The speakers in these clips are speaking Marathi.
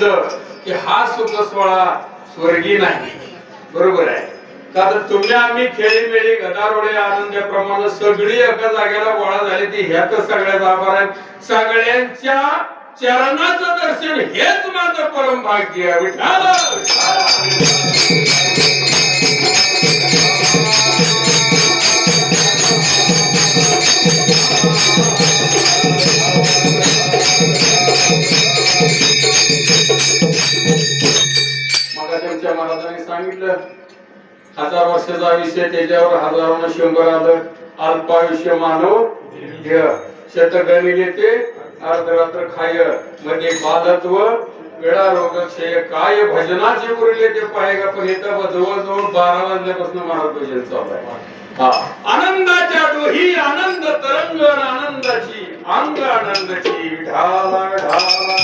सांगितलं की हा सुख सोहळा स्वर्गी नाही. बरोबर आहे का? तर तुम्ही आम्ही खेळीमेळी गदारोळे आनंदाप्रमाणे सगळी एका जागेला गोळा झाली ती ह्यातच सगळ्याचा आभार आहे. सगळ्यांच्या चरणाचं दर्शन हेच माझं परम भाग्य आहे. विठ्ठल मगाच्या महाराजांनी सांगितलं 1000 वर्षाचा आयुष्य त्याच्यावर हजारोनं 100 आलं. अल्पायुष्य मानव शतगणी येते अर्धरात्र खाय मध्ये बालत्व वेळा रोग क्षय काय भजनाचे उरले ते पाहेगा. पण येतं जवळजवळ 12 वाजल्यापासून महाराज भजन चालू आहे. आनंदाच्या डोही आनंद तरंग आनंदाची अंग आनंदाची ढाला ढाला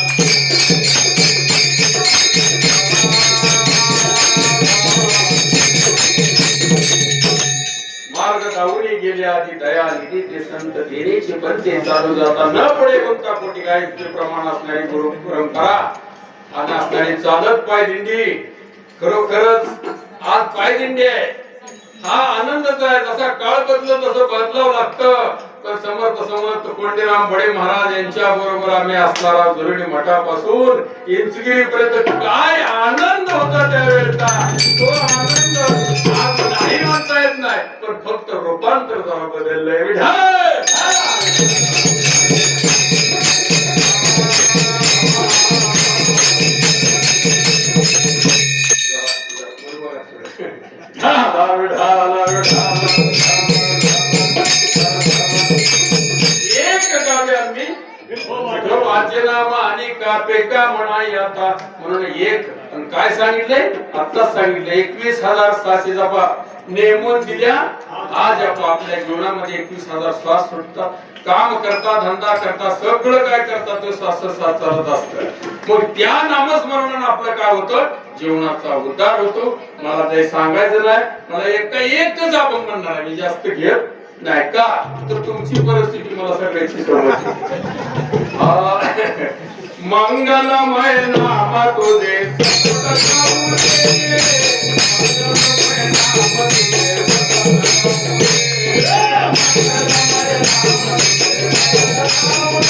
मार्ग धावून गेले आधी दया निधी ते संत देण्याचे बनते चालू जाता न पडे कोणता कोटी गायचे प्रमाण असणारी गुरु परंपरा आणि असणारी चालत पायदिंडी. खरोखरच आज पायदिंडी आहे हा आनंदच आहे. जसा काळ बदलत तसं बदलावं लागतं. पण समर्थ कोंडीराम बडे महाराज यांच्या बरोबर आम्ही असणारा जुलडी मठापासून इंचगिरी पर्यंत काय आनंद होता त्यावेळेचा तो आनंद आज नाही म्हणता येत नाही. पण फक्त रूपांतर जरा बदललंय. विठ्ठल आणि कापेका म्हणाई आता म्हणून एक काय सांगितले आत्ताच सांगितले 21,600 जपा नेमून दिल्या. आज आपल्या जीवनामध्ये 21,000 श्वास सुटतात. काम करता धंदा करता सगळं काय करता ते श्वास चालत असतं. मग त्या नामस्मरणाने आपलं काय होतं जीवनाचा उद्धार होतो. मला ते सांगायचं नाही. मला एकच आपण म्हणणार मी जास्त घेत नाही का तर तुमची परिस्थिती मला सगळ्याची समजते. मंगलमय नाम तुझे मंगलमय नाम तुझे